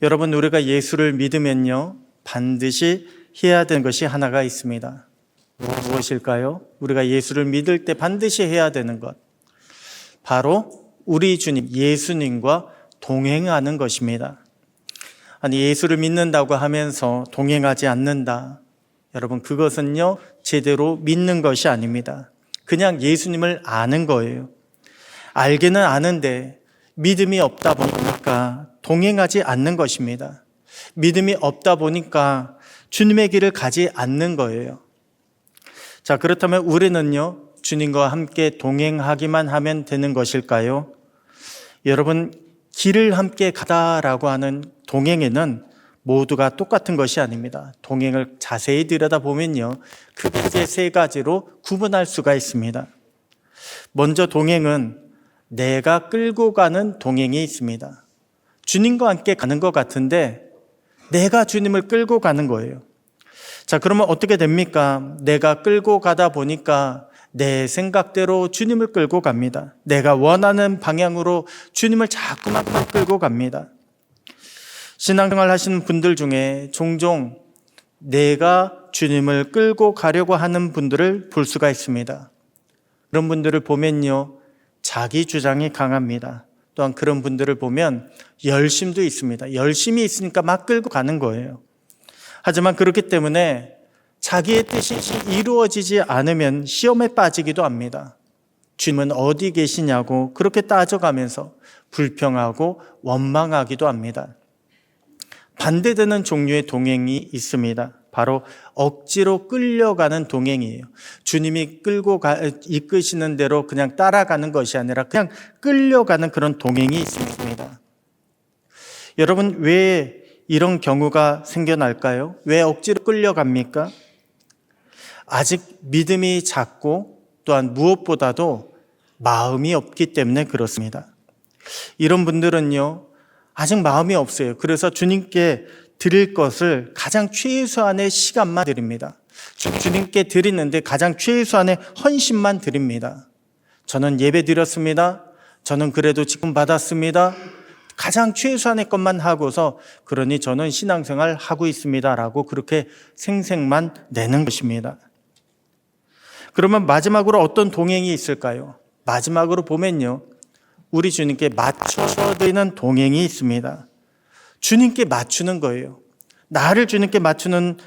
여러분, 우리가 예수를 믿으면요, 반드시 해야 되는 것이 하나가 있습니다. 무엇일까요? 우리가 예수를 믿을 때 반드시 해야 되는 것, 바로 우리 주님 예수님과 동행하는 것입니다. 아니, 예수를 믿는다고 하면서 동행하지 않는다, 여러분, 그것은요 제대로 믿는 것이 아닙니다. 그냥 예수님을 아는 거예요. 알기는 아는데 믿음이 없다 보니까 동행하지 않는 것입니다. 믿음이 없다 보니까 주님의 길을 가지 않는 거예요. 자, 그렇다면 우리는요 주님과 함께 동행하기만 하면 되는 것일까요? 여러분, 길을 함께 가다라고 하는 동행에는 모두가 똑같은 것이 아닙니다. 동행을 자세히 들여다보면요, 크게 세 가지로 구분할 수가 있습니다. 먼저 동행은 내가 끌고 가는 동행이 있습니다. 주님과 함께 가는 것 같은데 내가 주님을 끌고 가는 거예요. 자, 그러면 어떻게 됩니까? 내가 끌고 가다 보니까 내 생각대로 주님을 끌고 갑니다. 내가 원하는 방향으로 주님을 자꾸만 끌고 갑니다. 신앙생활 하시는 분들 중에 종종 내가 주님을 끌고 가려고 하는 분들을 볼 수가 있습니다. 그런 분들을 보면요, 자기 주장이 강합니다. 또한 그런 분들을 보면 열심도 있습니다. 열심이 있으니까 막 끌고 가는 거예요. 하지만 그렇기 때문에 자기의 뜻이 이루어지지 않으면 시험에 빠지기도 합니다. 주님은 어디 계시냐고 그렇게 따져가면서 불평하고 원망하기도 합니다. 반대되는 종류의 동행이 있습니다. 바로 억지로 끌려가는 동행이에요. 주님이 이끄시는 대로 그냥 따라가는 것이 아니라 그냥 끌려가는 그런 동행이 있습니다. 여러분, 왜 이런 경우가 생겨날까요? 왜 억지로 끌려갑니까? 아직 믿음이 작고 또한 무엇보다도 마음이 없기 때문에 그렇습니다. 이런 분들은요, 아직 마음이 없어요. 그래서 주님께 드릴 것을 가장 최소한의 시간만 드립니다. 주님께 드리는데 가장 최소한의 헌신만 드립니다. 저는 예배 드렸습니다. 저는 그래도 지금 받았습니다. 가장 최소한의 것만 하고서 그러니 저는 신앙생활 하고 있습니다라고 그렇게 생색만 내는 것입니다. 그러면 마지막으로 어떤 동행이 있을까요? 마지막으로 보면요, 우리 주님께 맞춰드리는 동행이 있습니다. 주님께 맞추는 거예요. 나를 주님께 맞추는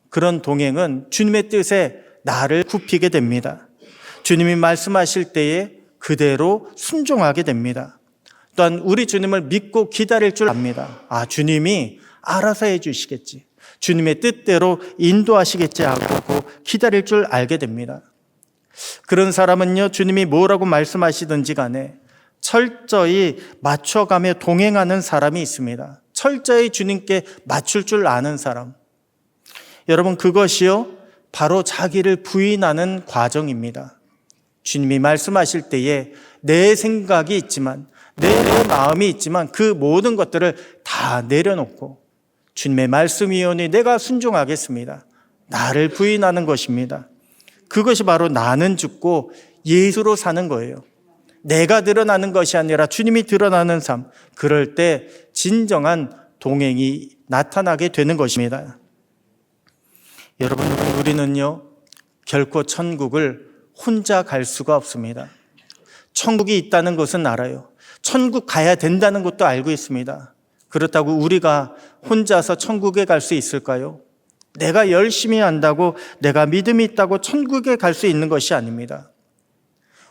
그런 동행은 주님의 뜻에 나를 굽히게 됩니다. 주님이 말씀하실 때에 그대로 순종하게 됩니다. 또한 우리 주님을 믿고 기다릴 줄 압니다. 아, 주님이 알아서 해주시겠지, 주님의 뜻대로 인도하시겠지 하고 기다릴 줄 알게 됩니다. 그런 사람은요, 주님이 뭐라고 말씀하시든지 간에 철저히 맞춰가며 동행하는 사람이 있습니다. 철저히 주님께 맞출 줄 아는 사람. 여러분, 그것이요 바로 자기를 부인하는 과정입니다. 주님이 말씀하실 때에 내 생각이 있지만, 내 마음이 있지만 그 모든 것들을 다 내려놓고 주님의 말씀이오니 내가 순종하겠습니다, 나를 부인하는 것입니다. 그것이 바로 나는 죽고 예수로 사는 거예요. 내가 드러나는 것이 아니라 주님이 드러나는 삶, 그럴 때 진정한 동행이 나타나게 되는 것입니다. 여러분, 우리는요 결코 천국을 혼자 갈 수가 없습니다. 천국이 있다는 것은 알아요. 천국 가야 된다는 것도 알고 있습니다. 그렇다고 우리가 혼자서 천국에 갈 수 있을까요? 내가 열심히 한다고, 내가 믿음이 있다고 천국에 갈 수 있는 것이 아닙니다.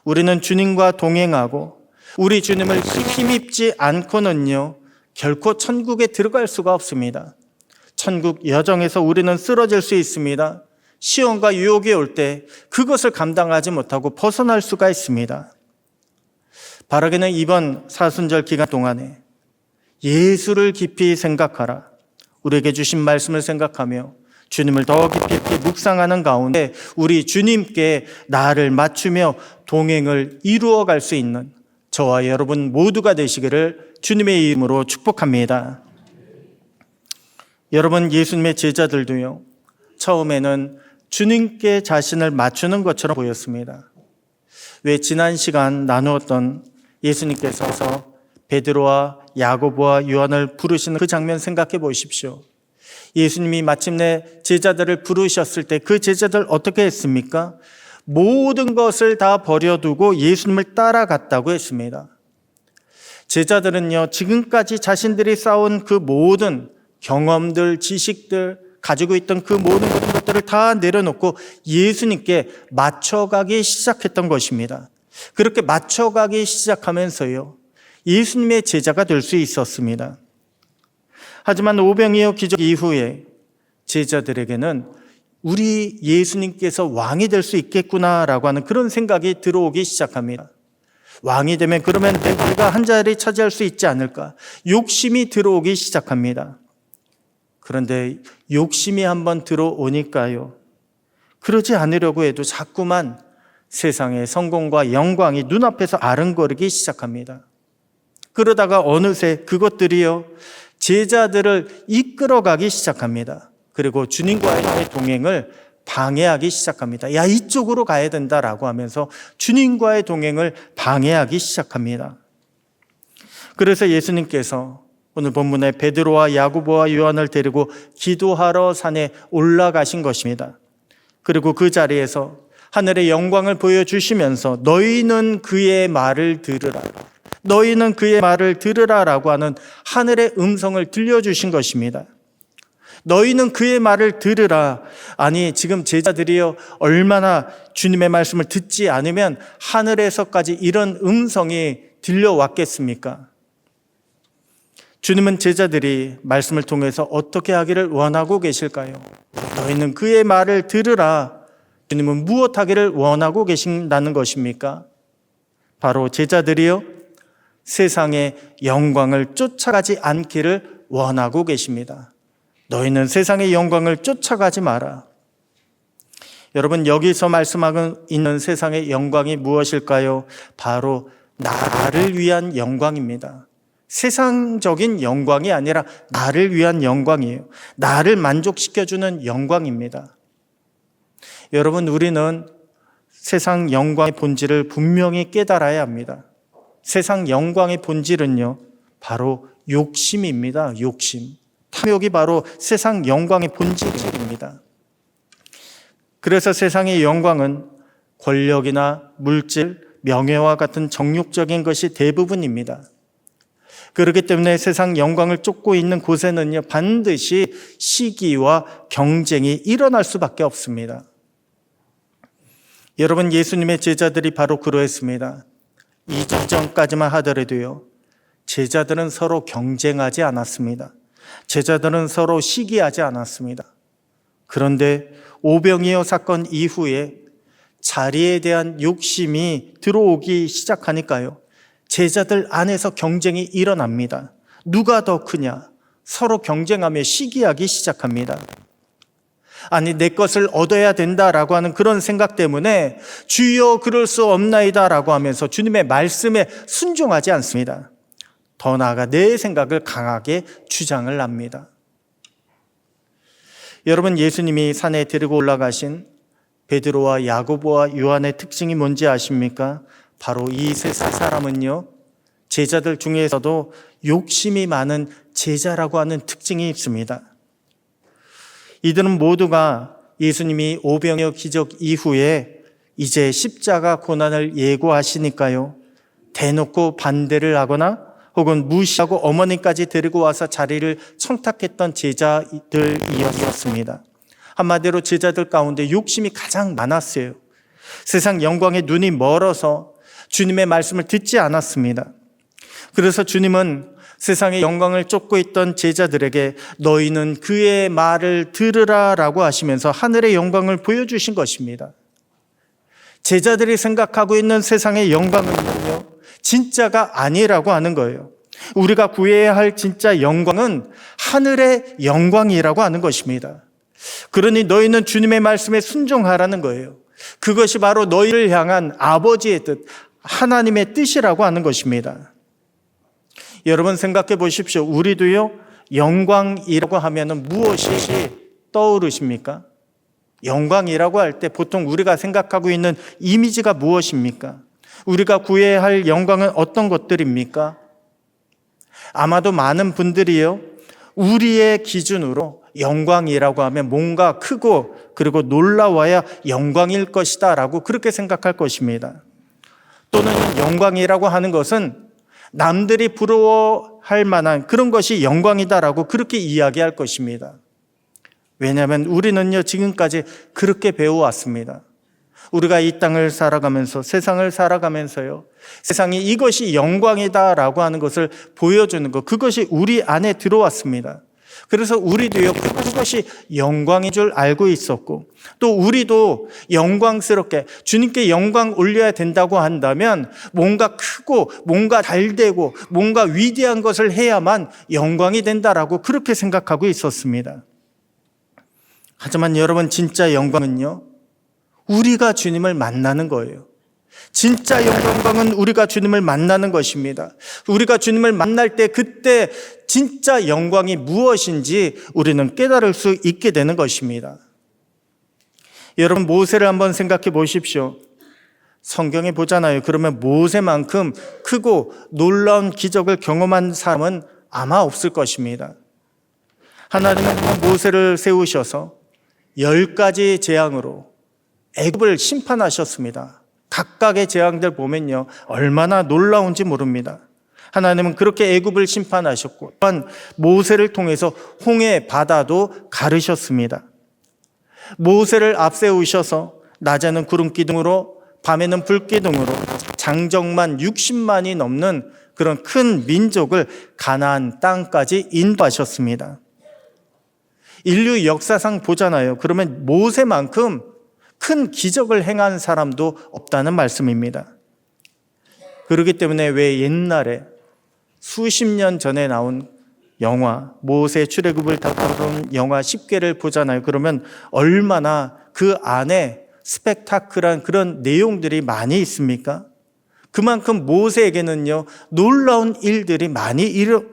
우리는 주님과 동행하고 우리 주님을 힘입지 않고는요 결코 천국에 들어갈 수가 없습니다. 천국 여정에서 우리는 쓰러질 수 있습니다. 시험과 유혹이 올 때 그것을 감당하지 못하고 벗어날 수가 있습니다. 바라기는 이번 사순절 기간 동안에 예수를 깊이 생각하라, 우리에게 주신 말씀을 생각하며 주님을 더 깊이 묵상하는 가운데 우리 주님께 나를 맞추며 동행을 이루어갈 수 있는 저와 여러분 모두가 되시기를 주님의 이름으로 축복합니다. 여러분, 예수님의 제자들도요 처음에는 주님께 자신을 맞추는 것처럼 보였습니다. 왜 지난 시간 나누었던 예수님께서 베드로와 야고보와 요한을 부르시는 그 장면 생각해 보십시오. 예수님이 마침내 제자들을 부르셨을 때 그 제자들 어떻게 했습니까? 모든 것을 다 버려두고 예수님을 따라갔다고 했습니다. 제자들은요, 지금까지 자신들이 쌓은 그 모든 경험들, 지식들, 가지고 있던 그 모든 것들을 다 내려놓고 예수님께 맞춰가기 시작했던 것입니다. 그렇게 맞춰가기 시작하면서요, 예수님의 제자가 될 수 있었습니다. 하지만 오병이어 기적 이후에 제자들에게는 우리 예수님께서 왕이 될 수 있겠구나라고 하는 그런 생각이 들어오기 시작합니다. 왕이 되면 그러면 내가 한 자리 차지할 수 있지 않을까? 욕심이 들어오기 시작합니다. 그런데 욕심이 한번 들어오니까요, 그러지 않으려고 해도 자꾸만 세상의 성공과 영광이 눈앞에서 아른거리기 시작합니다. 그러다가 어느새 그것들이요, 제자들을 이끌어가기 시작합니다. 그리고 주님과의 동행을 방해하기 시작합니다. 야, 이쪽으로 가야 된다라고 하면서 주님과의 동행을 방해하기 시작합니다. 그래서 예수님께서 오늘 본문에 베드로와 야고보와 요한을 데리고 기도하러 산에 올라가신 것입니다. 그리고 그 자리에서 하늘의 영광을 보여주시면서 너희는 그의 말을 들으라, 너희는 그의 말을 들으라라고 하는 하늘의 음성을 들려주신 것입니다. 너희는 그의 말을 들으라. 아니, 지금 제자들이요, 얼마나 주님의 말씀을 듣지 않으면 하늘에서까지 이런 음성이 들려왔겠습니까? 주님은 제자들이 말씀을 통해서 어떻게 하기를 원하고 계실까요? 너희는 그의 말을 들으라. 주님은 무엇 하기를 원하고 계신다는 것입니까? 바로 제자들이요, 세상의 영광을 쫓아가지 않기를 원하고 계십니다. 너희는 세상의 영광을 쫓아가지 마라. 여러분, 여기서 말씀하고 있는 세상의 영광이 무엇일까요? 바로 나를 위한 영광입니다. 세상적인 영광이 아니라 나를 위한 영광이에요. 나를 만족시켜주는 영광입니다. 여러분, 우리는 세상 영광의 본질을 분명히 깨달아야 합니다. 세상 영광의 본질은요, 바로 욕심입니다. 욕심. 탐욕이 바로 세상 영광의 본질입니다. 그래서 세상의 영광은 권력이나 물질, 명예와 같은 정욕적인 것이 대부분입니다. 그렇기 때문에 세상 영광을 쫓고 있는 곳에는요, 반드시 시기와 경쟁이 일어날 수밖에 없습니다. 여러분, 예수님의 제자들이 바로 그러했습니다. 이전까지만 하더라도요, 제자들은 서로 경쟁하지 않았습니다. 제자들은 서로 시기하지 않았습니다. 그런데 오병이어 사건 이후에 자리에 대한 욕심이 들어오기 시작하니까요, 제자들 안에서 경쟁이 일어납니다. 누가 더 크냐? 서로 경쟁하며 시기하기 시작합니다. 아니, 내 것을 얻어야 된다라고 하는 그런 생각 때문에 주여 그럴 수 없나이다라고 하면서 주님의 말씀에 순종하지 않습니다. 더 나아가 내 생각을 강하게 주장을 합니다. 여러분, 예수님이 산에 데리고 올라가신 베드로와 야고보와 요한의 특징이 뭔지 아십니까? 바로 이 세 사람은요, 제자들 중에서도 욕심이 많은 제자라고 하는 특징이 있습니다. 이들은 모두가 예수님이 오병이어 기적 이후에 이제 십자가 고난을 예고하시니까요, 대놓고 반대를 하거나 혹은 무시하고 어머니까지 데리고 와서 자리를 청탁했던 제자들이었습니다. 한마디로 제자들 가운데 욕심이 가장 많았어요. 세상 영광에 눈이 멀어서 주님의 말씀을 듣지 않았습니다. 그래서 주님은 세상의 영광을 쫓고 있던 제자들에게 너희는 그의 말을 들으라 라고 하시면서 하늘의 영광을 보여주신 것입니다. 제자들이 생각하고 있는 세상의 영광은요, 진짜가 아니라고 하는 거예요. 우리가 구해야 할 진짜 영광은 하늘의 영광이라고 하는 것입니다. 그러니 너희는 주님의 말씀에 순종하라는 거예요. 그것이 바로 너희를 향한 아버지의 뜻, 하나님의 뜻이라고 하는 것입니다. 여러분, 생각해 보십시오. 우리도요, 영광이라고 하면 무엇이 떠오르십니까? 영광이라고 할 때 보통 우리가 생각하고 있는 이미지가 무엇입니까? 우리가 구해야 할 영광은 어떤 것들입니까? 아마도 많은 분들이요, 우리의 기준으로 영광이라고 하면 뭔가 크고 그리고 놀라워야 영광일 것이다 라고 그렇게 생각할 것입니다. 또는 영광이라고 하는 것은 남들이 부러워할 만한 그런 것이 영광이다라고 그렇게 이야기할 것입니다. 왜냐하면 우리는요, 지금까지 그렇게 배워왔습니다. 우리가 이 땅을 살아가면서, 세상을 살아가면서요, 세상이 이것이 영광이다라고 하는 것을 보여주는 것, 그것이 우리 안에 들어왔습니다. 그래서 우리도요, 그것이 영광인 줄 알고 있었고, 또 우리도 영광스럽게 주님께 영광 올려야 된다고 한다면 뭔가 크고 뭔가 잘되고 뭔가 위대한 것을 해야만 영광이 된다라고 그렇게 생각하고 있었습니다. 하지만 여러분, 진짜 영광은요, 우리가 주님을 만나는 거예요. 진짜 영광은 우리가 주님을 만나는 것입니다. 우리가 주님을 만날 때 그때 진짜 영광이 무엇인지 우리는 깨달을 수 있게 되는 것입니다. 여러분, 모세를 한번 생각해 보십시오. 성경에 보잖아요. 그러면 모세만큼 크고 놀라운 기적을 경험한 사람은 아마 없을 것입니다. 하나님은 모세를 세우셔서 10가지 재앙으로 애굽을 심판하셨습니다. 각각의 재앙들 보면요, 얼마나 놀라운지 모릅니다. 하나님은 그렇게 애굽을 심판하셨고, 또한 모세를 통해서 홍해 바다도 가르셨습니다. 모세를 앞세우셔서 낮에는 구름 기둥으로, 밤에는 불 기둥으로 장정만 60만이 넘는 그런 큰 민족을 가나안 땅까지 인도하셨습니다. 인류 역사상 보잖아요. 그러면 모세만큼 큰 기적을 행한 사람도 없다는 말씀입니다. 그렇기 때문에 왜 옛날에 수십 년 전에 나온 영화, 모세 출애굽을 다룬 영화 10개를 보잖아요. 그러면 얼마나 그 안에 스펙타클한 그런 내용들이 많이 있습니까? 그만큼 모세에게는요, 놀라운 일들이 많이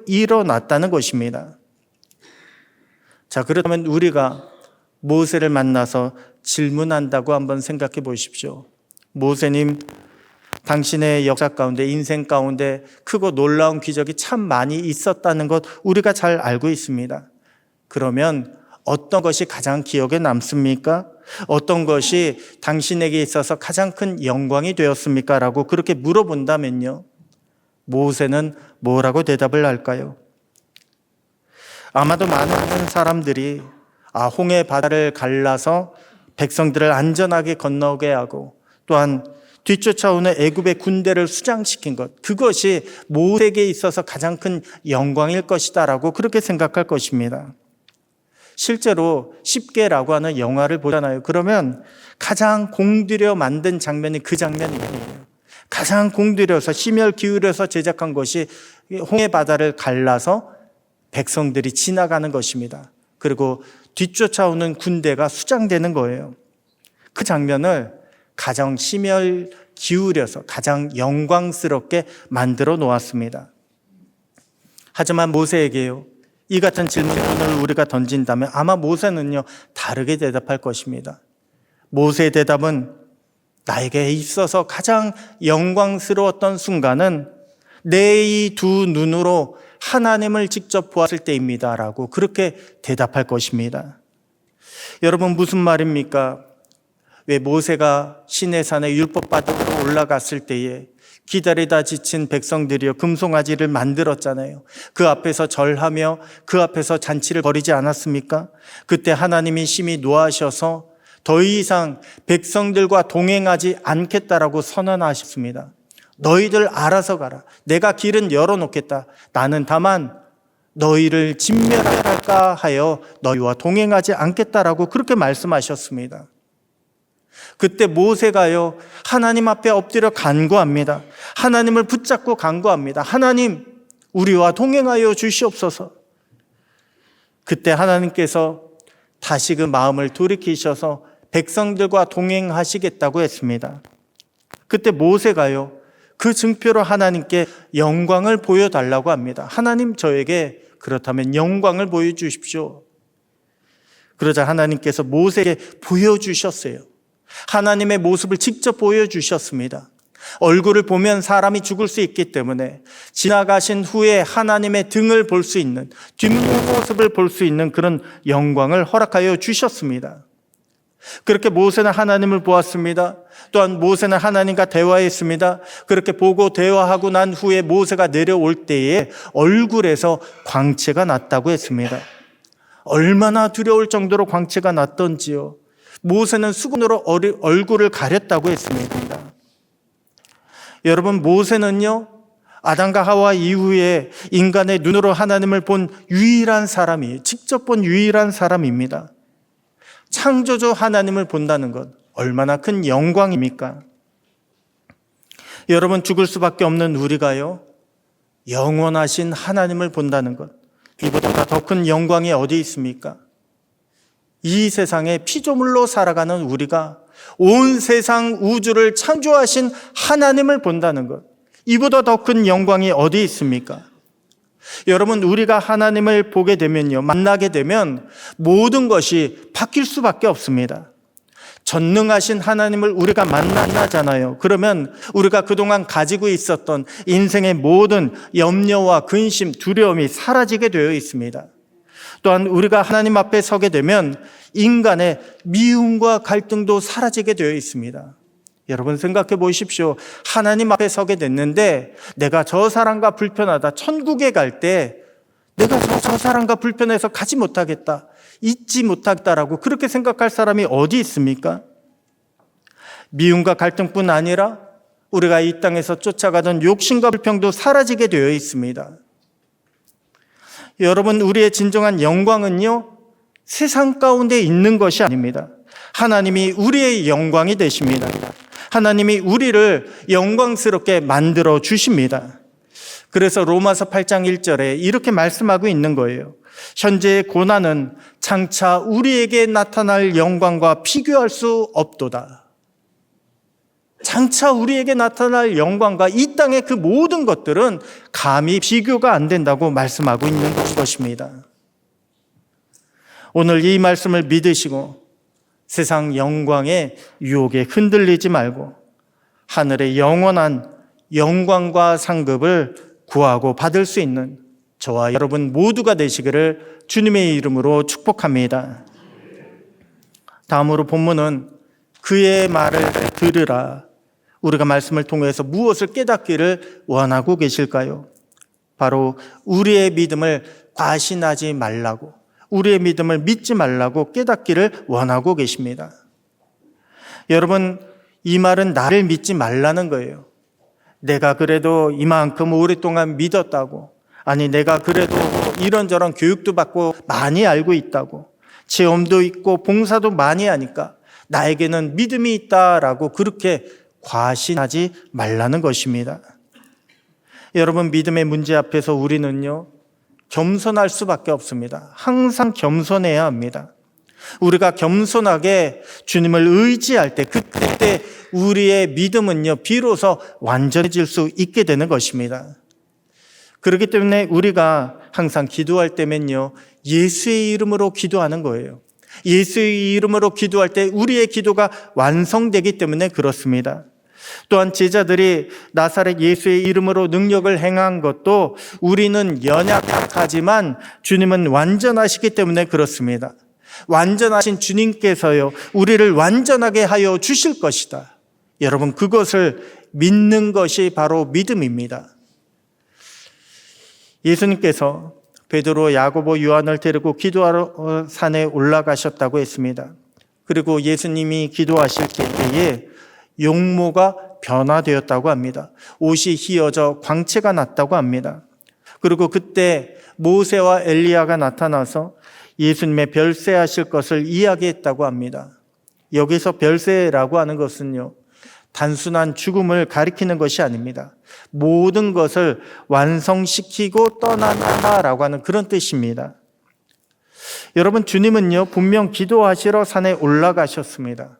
일어났다는 것입니다. 자, 그렇다면 우리가 모세를 만나서 질문한다고 한번 생각해 보십시오. 모세님, 당신의 역사 가운데, 인생 가운데 크고 놀라운 기적이 참 많이 있었다는 것 우리가 잘 알고 있습니다. 그러면 어떤 것이 가장 기억에 남습니까? 어떤 것이 당신에게 있어서 가장 큰 영광이 되었습니까? 라고 그렇게 물어본다면요, 모세는 뭐라고 대답을 할까요? 아마도 많은 사람들이 홍해 바다를 갈라서 백성들을 안전하게 건너게 하고, 또한 뒤쫓아오는 애굽의 군대를 수장시킨 것, 그것이 모세에게 있어서 가장 큰 영광일 것이다 라고 그렇게 생각할 것입니다. 실제로 10개라고 하는 영화를 보잖아요. 그러면 가장 공들여 만든 장면이 그 장면이에요. 가장 공들여서 심혈 기울여서 제작한 것이 홍해 바다를 갈라서 백성들이 지나가는 것입니다. 그리고 뒤쫓아오는 군대가 수장되는 거예요. 그 장면을 가장 심혈 기울여서 가장 영광스럽게 만들어 놓았습니다. 하지만 모세에게요, 이 같은 질문을 우리가 던진다면 아마 모세는요, 다르게 대답할 것입니다. 모세의 대답은 나에게 있어서 가장 영광스러웠던 순간은 내 이 두 눈으로 하나님을 직접 보았을 때입니다 라고 그렇게 대답할 것입니다. 여러분, 무슨 말입니까? 왜 모세가 시내산에 율법바닥으로 올라갔을 때에 기다리다 지친 백성들이요, 금송아지를 만들었잖아요. 그 앞에서 절하며 그 앞에서 잔치를 벌이지 않았습니까? 그때 하나님이 심히 노하셔서 더 이상 백성들과 동행하지 않겠다라고 선언하셨습니다. 너희들 알아서 가라. 내가 길은 열어놓겠다. 나는 다만 너희를 진멸할까 하여 너희와 동행하지 않겠다라고 그렇게 말씀하셨습니다. 그때 모세가요, 하나님 앞에 엎드려 간구합니다. 하나님을 붙잡고 간구합니다. 하나님, 우리와 동행하여 주시옵소서. 그때 하나님께서 다시 그 마음을 돌이키셔서 백성들과 동행하시겠다고 했습니다. 그때 모세가요, 그 증표로 하나님께 영광을 보여달라고 합니다. 하나님, 저에게 그렇다면 영광을 보여주십시오. 그러자 하나님께서 모세에게 보여주셨어요. 하나님의 모습을 직접 보여주셨습니다. 얼굴을 보면 사람이 죽을 수 있기 때문에 지나가신 후에 하나님의 등을 볼 수 있는, 뒷모습을 볼 수 있는 그런 영광을 허락하여 주셨습니다. 그렇게 모세는 하나님을 보았습니다. 또한 모세는 하나님과 대화했습니다. 그렇게 보고 대화하고 난 후에 모세가 내려올 때에 얼굴에서 광채가 났다고 했습니다. 얼마나 두려울 정도로 광채가 났던지요. 모세는 수건으로 얼굴을 가렸다고 했습니다. 여러분, 모세는요, 아담과 하와 이후에 인간의 눈으로 하나님을 본 유일한 사람이에요. 직접 본 유일한 사람입니다. 창조주 하나님을 본다는 것, 얼마나 큰 영광입니까? 여러분, 죽을 수밖에 없는 우리가요, 영원하신 하나님을 본다는 것, 이보다 더 큰 영광이 어디 있습니까? 이 세상에 피조물로 살아가는 우리가 온 세상 우주를 창조하신 하나님을 본다는 것, 이보다 더 큰 영광이 어디 있습니까? 여러분, 우리가 하나님을 보게 되면요, 만나게 되면 모든 것이 바뀔 수밖에 없습니다. 전능하신 하나님을 우리가 만나잖아요. 그러면 우리가 그동안 가지고 있었던 인생의 모든 염려와 근심, 두려움이 사라지게 되어 있습니다. 또한 우리가 하나님 앞에 서게 되면 인간의 미움과 갈등도 사라지게 되어 있습니다. 여러분, 생각해 보십시오. 하나님 앞에 서게 됐는데 내가 저 사람과 불편하다, 천국에 갈 때 내가 저 사람과 불편해서 가지 못하겠다, 잊지 못하겠다라고 그렇게 생각할 사람이 어디 있습니까? 미움과 갈등뿐 아니라 우리가 이 땅에서 쫓아가던 욕심과 불평도 사라지게 되어 있습니다. 여러분, 우리의 진정한 영광은요, 세상 가운데 있는 것이 아닙니다. 하나님이 우리의 영광이 되십니다. 하나님이 우리를 영광스럽게 만들어 주십니다. 그래서 로마서 8장 1절에 이렇게 말씀하고 있는 거예요. 현재의 고난은 장차 우리에게 나타날 영광과 비교할 수 없도다. 장차 우리에게 나타날 영광과 이 땅의 그 모든 것들은 감히 비교가 안 된다고 말씀하고 있는 것입니다. 오늘 이 말씀을 믿으시고 세상 영광의 유혹에 흔들리지 말고 하늘의 영원한 영광과 상급을 구하고 받을 수 있는 저와 여러분 모두가 되시기를 주님의 이름으로 축복합니다. 다음으로 본문은 그의 말을 들으라. 우리가 말씀을 통해서 무엇을 깨닫기를 원하고 계실까요? 바로 우리의 믿음을 과신하지 말라고, 우리의 믿음을 믿지 말라고 깨닫기를 원하고 계십니다. 여러분, 이 말은 나를 믿지 말라는 거예요. 내가 그래도 이만큼 오랫동안 믿었다고, 아니 내가 그래도 이런저런 교육도 받고 많이 알고 있다고, 체험도 있고 봉사도 많이 하니까 나에게는 믿음이 있다라고 그렇게 과신하지 말라는 것입니다. 여러분, 믿음의 문제 앞에서 우리는요, 겸손할 수밖에 없습니다. 항상 겸손해야 합니다. 우리가 겸손하게 주님을 의지할 때, 그때 우리의 믿음은요, 비로소 완전해질 수 있게 되는 것입니다. 그렇기 때문에 우리가 항상 기도할 때면요, 예수의 이름으로 기도하는 거예요. 예수의 이름으로 기도할 때 우리의 기도가 완성되기 때문에 그렇습니다. 또한 제자들이 나사렛 예수의 이름으로 능력을 행한 것도 우리는 연약하지만 주님은 완전하시기 때문에 그렇습니다. 완전하신 주님께서요, 우리를 완전하게 하여 주실 것이다. 여러분, 그것을 믿는 것이 바로 믿음입니다. 예수님께서 베드로, 야고보, 요한을 데리고 기도하러 산에 올라가셨다고 했습니다. 그리고 예수님이 기도하실 때에 용모가 변화되었다고 합니다. 옷이 휘어져 광채가 났다고 합니다. 그리고 그때 모세와 엘리야가 나타나서 예수님의 별세하실 것을 이야기했다고 합니다. 여기서 별세라고 하는 것은요, 단순한 죽음을 가리키는 것이 아닙니다. 모든 것을 완성시키고 떠난다라고 하는 그런 뜻입니다. 여러분, 주님은요, 분명 기도하시러 산에 올라가셨습니다.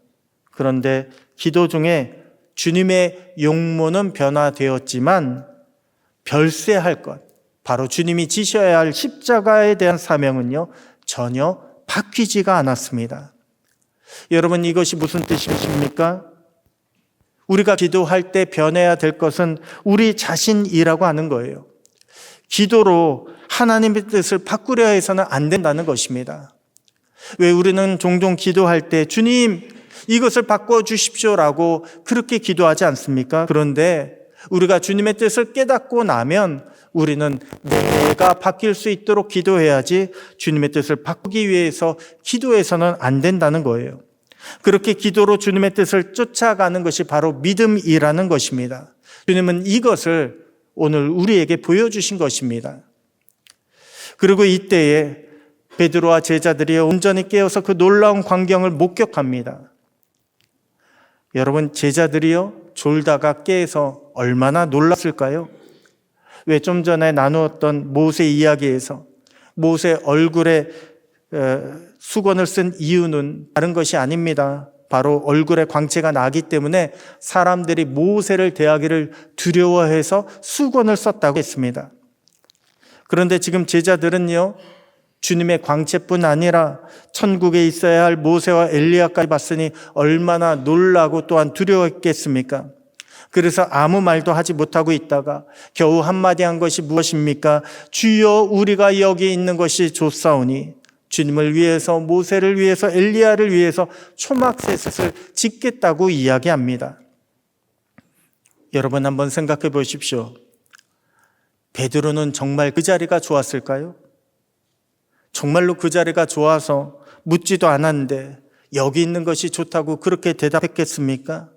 그런데 기도 중에 주님의 용모는 변화되었지만 별세할 것, 바로 주님이 지셔야 할 십자가에 대한 사명은요, 전혀 바뀌지가 않았습니다. 여러분, 이것이 무슨 뜻이십니까? 우리가 기도할 때 변해야 될 것은 우리 자신이라고 하는 거예요. 기도로 하나님의 뜻을 바꾸려 해서는 안 된다는 것입니다. 왜 우리는 종종 기도할 때 주님 이것을 바꿔주십시오라고 그렇게 기도하지 않습니까? 그런데 우리가 주님의 뜻을 깨닫고 나면 우리는 내가 바뀔 수 있도록 기도해야지 주님의 뜻을 바꾸기 위해서 기도해서는 안 된다는 거예요. 그렇게 기도로 주님의 뜻을 쫓아가는 것이 바로 믿음이라는 것입니다. 주님은 이것을 오늘 우리에게 보여주신 것입니다. 그리고 이때에 베드로와 제자들이 온전히 깨어서 그 놀라운 광경을 목격합니다. 여러분, 제자들이요 졸다가 깨서 얼마나 놀랐을까요? 왜 좀 전에 나누었던 모세 이야기에서 모세 얼굴에 수건을 쓴 이유는 다른 것이 아닙니다. 바로 얼굴에 광채가 나기 때문에 사람들이 모세를 대하기를 두려워해서 수건을 썼다고 했습니다. 그런데 지금 제자들은요 주님의 광채뿐 아니라 천국에 있어야 할 모세와 엘리야까지 봤으니 얼마나 놀라고 또한 두려웠겠습니까? 그래서 아무 말도 하지 못하고 있다가 겨우 한마디 한 것이 무엇입니까? 주여 우리가 여기 있는 것이 좋사오니 주님을 위해서 모세를 위해서 엘리야를 위해서 초막셋을 짓겠다고 이야기합니다. 여러분 한번 생각해 보십시오. 베드로는 정말 그 자리가 좋았을까요? 정말로 그 자리가 좋아서 묻지도 않았는데 여기 있는 것이 좋다고 그렇게 대답했겠습니까?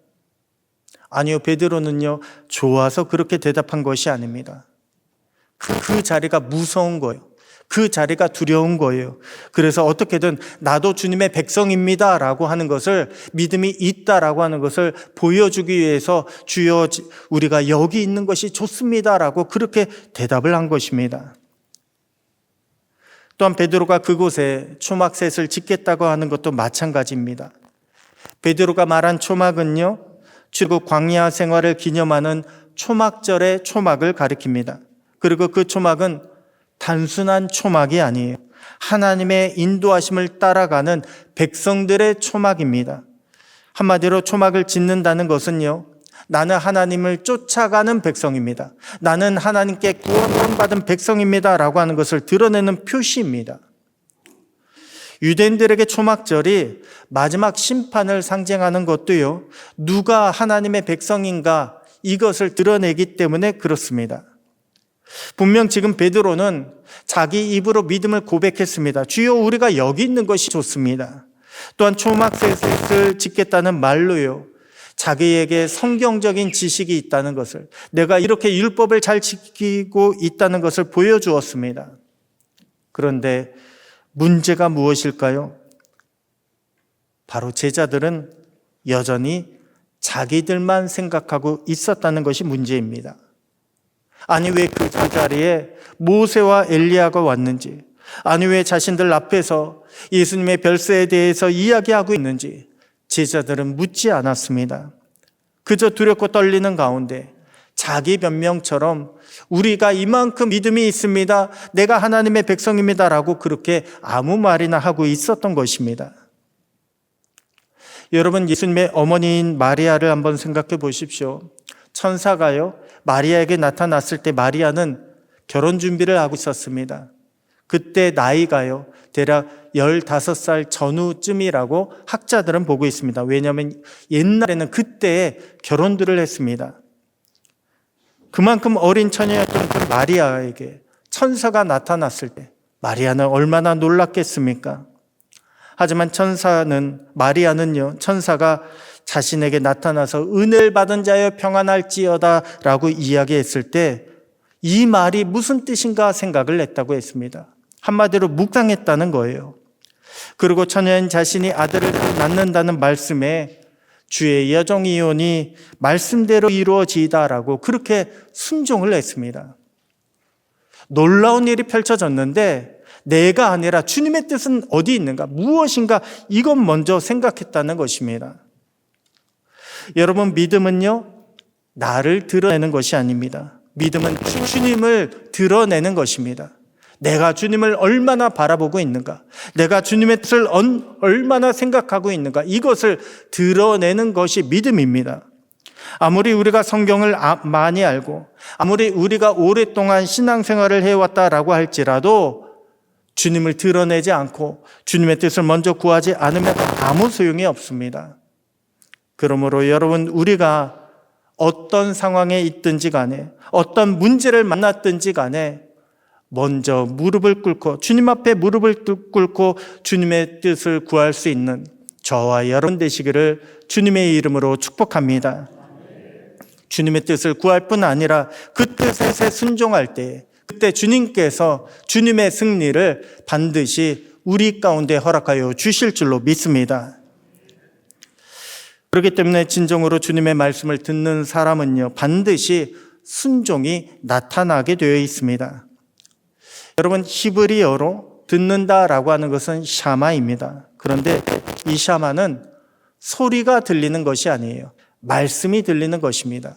아니요, 베드로는요 좋아서 그렇게 대답한 것이 아닙니다. 그 자리가 무서운 거예요. 그 자리가 두려운 거예요. 그래서 어떻게든 나도 주님의 백성입니다 라고 하는 것을, 믿음이 있다라고 하는 것을 보여주기 위해서 주여 우리가 여기 있는 것이 좋습니다 라고 그렇게 대답을 한 것입니다. 또한 베드로가 그곳에 초막셋을 짓겠다고 하는 것도 마찬가지입니다. 베드로가 말한 초막은요 출애굽 광야 생활을 기념하는 초막절의 초막을 가리킵니다. 그리고 그 초막은 단순한 초막이 아니에요. 하나님의 인도하심을 따라가는 백성들의 초막입니다. 한마디로 초막을 짓는다는 것은요 나는 하나님을 쫓아가는 백성입니다. 나는 하나님께 구원받은 백성입니다 라고 하는 것을 드러내는 표시입니다. 유대인들에게 초막절이 마지막 심판을 상징하는 것도요 누가 하나님의 백성인가 이것을 드러내기 때문에 그렇습니다. 분명 지금 베드로는 자기 입으로 믿음을 고백했습니다. 주여 우리가 여기 있는 것이 좋습니다. 또한 초막셋을 짓겠다는 말로요 자기에게 성경적인 지식이 있다는 것을, 내가 이렇게 율법을 잘 지키고 있다는 것을 보여주었습니다. 그런데 문제가 무엇일까요? 바로 제자들은 여전히 자기들만 생각하고 있었다는 것이 문제입니다. 아니 왜 그 자리에 모세와 엘리야가 왔는지, 아니 왜 자신들 앞에서 예수님의 별세에 대해서 이야기하고 있는지 제자들은 묻지 않았습니다. 그저 두렵고 떨리는 가운데 자기 변명처럼 우리가 이만큼 믿음이 있습니다, 내가 하나님의 백성입니다 라고 그렇게 아무 말이나 하고 있었던 것입니다. 여러분, 예수님의 어머니인 마리아를 한번 생각해 보십시오. 천사가요 마리아에게 나타났을 때 마리아는 결혼 준비를 하고 있었습니다. 그때 나이가요 대략 15살 전후쯤이라고 학자들은 보고 있습니다. 왜냐하면 옛날에는 그때 결혼들을 했습니다. 그만큼 어린 처녀였던 그 마리아에게 천사가 나타났을 때 마리아는 얼마나 놀랐겠습니까? 하지만 마리아는요 천사가 자신에게 나타나서 은혜를 받은 자여 평안할지어다 라고 이야기했을 때 이 말이 무슨 뜻인가 생각을 했다고 했습니다. 한마디로 묵상했다는 거예요. 그리고 처녀인 자신이 아들을 낳는다는 말씀에 주의 여정이오니 말씀대로 이루어지이다라고 그렇게 순종을 했습니다. 놀라운 일이 펼쳐졌는데 내가 아니라 주님의 뜻은 어디 있는가, 무엇인가, 이것 먼저 생각했다는 것입니다. 여러분, 믿음은요 나를 드러내는 것이 아닙니다. 믿음은 주님을 드러내는 것입니다. 내가 주님을 얼마나 바라보고 있는가, 내가 주님의 뜻을 얼마나 생각하고 있는가, 이것을 드러내는 것이 믿음입니다. 아무리 우리가 성경을 많이 알고 아무리 우리가 오랫동안 신앙생활을 해왔다라고 할지라도 주님을 드러내지 않고 주님의 뜻을 먼저 구하지 않으면 아무 소용이 없습니다. 그러므로 여러분, 우리가 어떤 상황에 있든지 간에 어떤 문제를 만났든지 간에 먼저 무릎을 꿇고 주님 앞에 무릎을 꿇고 주님의 뜻을 구할 수 있는 저와 여러분 되시기를 주님의 이름으로 축복합니다. 주님의 뜻을 구할 뿐 아니라 그 뜻에 순종할 때 그때 주님께서 주님의 승리를 반드시 우리 가운데 허락하여 주실 줄로 믿습니다. 그렇기 때문에 진정으로 주님의 말씀을 듣는 사람은요, 반드시 순종이 나타나게 되어 있습니다. 여러분, 히브리어로 듣는다라고 하는 것은 샤마입니다. 그런데 이 샤마는 소리가 들리는 것이 아니에요. 말씀이 들리는 것입니다.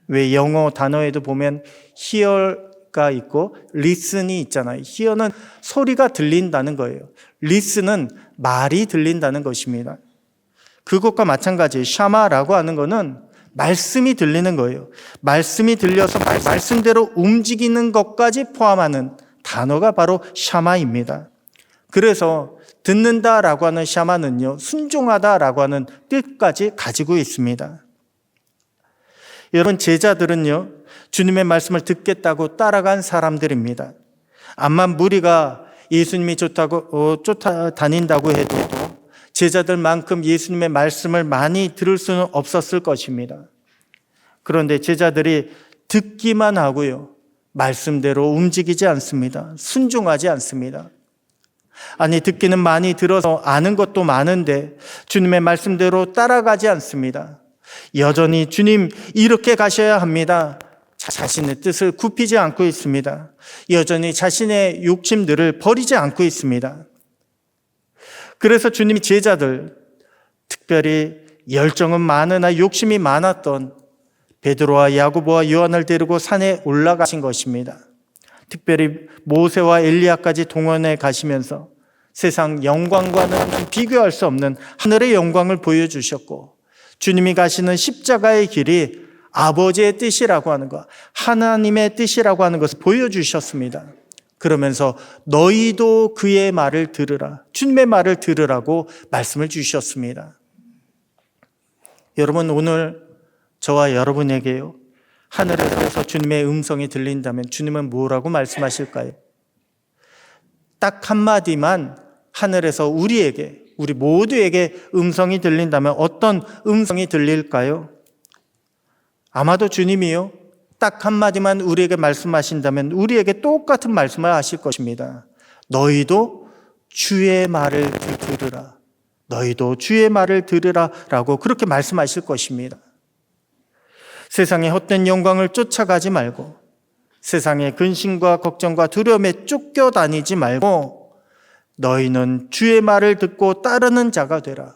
왜 영어 단어에도 보면 hear가 있고 listen이 있잖아요. hear는 소리가 들린다는 거예요. listen은 말이 들린다는 것입니다. 그것과 마찬가지 샤마라고 하는 것은 말씀이 들리는 거예요. 말씀이 들려서 말씀대로 움직이는 것까지 포함하는 단어가 바로 샤마입니다. 그래서 듣는다라고 하는 샤마는요, 순종하다라고 하는 뜻까지 가지고 있습니다. 여러분, 제자들은요, 주님의 말씀을 듣겠다고 따라간 사람들입니다. 암만 무리가 예수님이 좋다고 쫓아다닌다고 해도 제자들만큼 예수님의 말씀을 많이 들을 수는 없었을 것입니다. 그런데 제자들이 듣기만 하고요, 말씀대로 움직이지 않습니다. 순종하지 않습니다. 아니, 듣기는 많이 들어서 아는 것도 많은데 주님의 말씀대로 따라가지 않습니다. 여전히 주님 이렇게 가셔야 합니다. 자신의 뜻을 굽히지 않고 있습니다. 여전히 자신의 욕심들을 버리지 않고 있습니다. 그래서 주님이 제자들, 특별히 열정은 많으나 욕심이 많았던 베드로와 야고보와 요한을 데리고 산에 올라가신 것입니다. 특별히 모세와 엘리야까지 동원해 가시면서 세상 영광과는 비교할 수 없는 하늘의 영광을 보여주셨고, 주님이 가시는 십자가의 길이 아버지의 뜻이라고 하는 것, 하나님의 뜻이라고 하는 것을 보여주셨습니다. 그러면서 너희도 그의 말을 들으라, 주님의 말을 들으라고 말씀을 주셨습니다. 여러분, 오늘 저와 여러분에게요, 하늘에서 주님의 음성이 들린다면 주님은 뭐라고 말씀하실까요? 딱 한마디만 하늘에서 우리에게, 우리 모두에게 음성이 들린다면 어떤 음성이 들릴까요? 아마도 주님이요, 딱 한마디만 우리에게 말씀하신다면 우리에게 똑같은 말씀을 하실 것입니다. 너희도 주의 말을 들으라. 너희도 주의 말을 들으라 라고 그렇게 말씀하실 것입니다. 세상의 헛된 영광을 쫓아가지 말고, 세상의 근심과 걱정과 두려움에 쫓겨다니지 말고 너희는 주의 말을 듣고 따르는 자가 되라.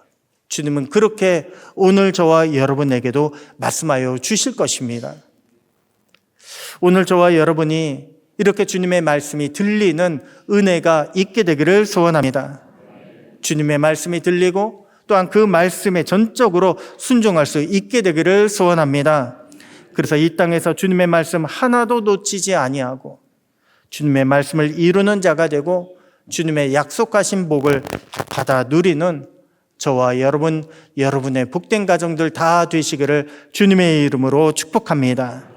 주님은 그렇게 오늘 저와 여러분에게도 말씀하여 주실 것입니다. 오늘 저와 여러분이 이렇게 주님의 말씀이 들리는 은혜가 있게 되기를 소원합니다. 주님의 말씀이 들리고 또한 그 말씀에 전적으로 순종할 수 있게 되기를 소원합니다. 그래서 이 땅에서 주님의 말씀 하나도 놓치지 아니하고 주님의 말씀을 이루는 자가 되고 주님의 약속하신 복을 받아 누리는 저와 여러분, 여러분의 복된 가정들 다 되시기를 주님의 이름으로 축복합니다.